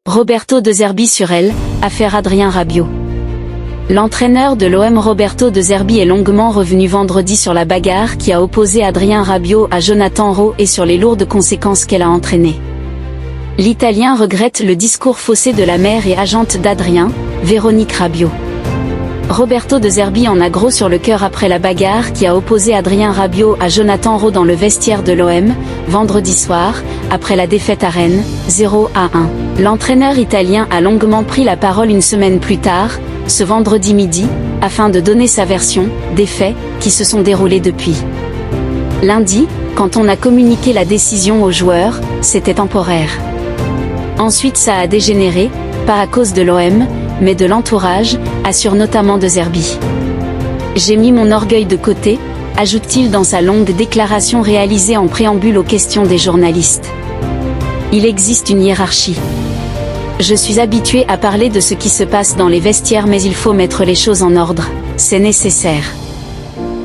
Roberto De Zerbi sur elle, affaire Adrien Rabiot. L'entraîneur de l'OM Roberto De Zerbi est longuement revenu vendredi sur la bagarre qui a opposé Adrien Rabiot à Jonathan Rowe et sur les lourdes conséquences qu'elle a entraînées. L'Italien regrette le discours faussé de la mère et agente d'Adrien, Véronique Rabiot. Roberto De Zerbi en a gros sur le cœur après la bagarre qui a opposé Adrien Rabiot à Jonathan Rowe dans le vestiaire de l'OM, vendredi soir, après la défaite à Rennes, 0-1. L'entraîneur italien a longuement pris la parole une semaine plus tard, ce vendredi midi, afin de donner sa version des faits qui se sont déroulés depuis. Lundi, quand on a communiqué la décision aux joueurs, c'était temporaire. Ensuite ça a dégénéré, pas à cause de l'OM, mais de l'entourage, assure notamment De Zerbi. J'ai mis mon orgueil de côté, ajoute-t-il dans sa longue déclaration réalisée en préambule aux questions des journalistes. Il existe une hiérarchie. Je suis habitué à parler de ce qui se passe dans les vestiaires mais il faut mettre les choses en ordre, c'est nécessaire.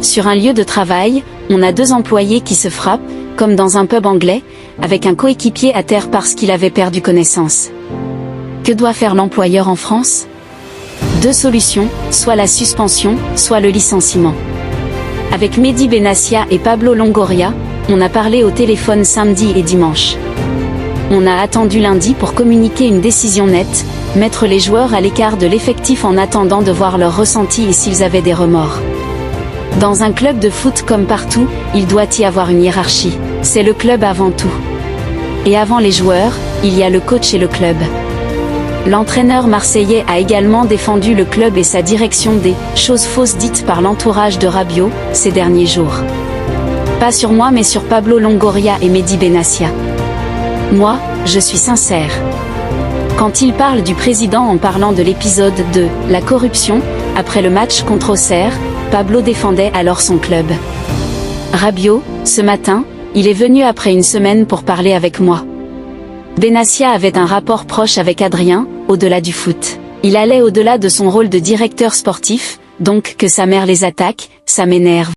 Sur un lieu de travail, on a deux employés qui se frappent, comme dans un pub anglais, avec un coéquipier à terre parce qu'il avait perdu connaissance. Que doit faire l'employeur en France? Deux solutions, soit la suspension, soit le licenciement. Avec Mehdi Benassia et Pablo Longoria, on a parlé au téléphone samedi et dimanche. On a attendu lundi pour communiquer une décision nette, mettre les joueurs à l'écart de l'effectif en attendant de voir leur ressenti et s'ils avaient des remords. Dans un club de foot comme partout, il doit y avoir une hiérarchie. C'est le club avant tout. Et avant les joueurs, il y a le coach et le club. L'entraîneur marseillais a également défendu le club et sa direction des choses fausses dites par l'entourage de Rabiot ces derniers jours. Pas sur moi mais sur Pablo Longoria et Mehdi Benassia. Moi, je suis sincère. Quand il parle du président en parlant de l'épisode de la corruption, après le match contre Auxerre, Pablo défendait alors son club. Rabiot, ce matin, il est venu après une semaine pour parler avec moi. Benassia avait un rapport proche avec Adrien, au-delà du foot. Il allait au-delà de son rôle de directeur sportif, donc que sa mère les attaque, ça m'énerve.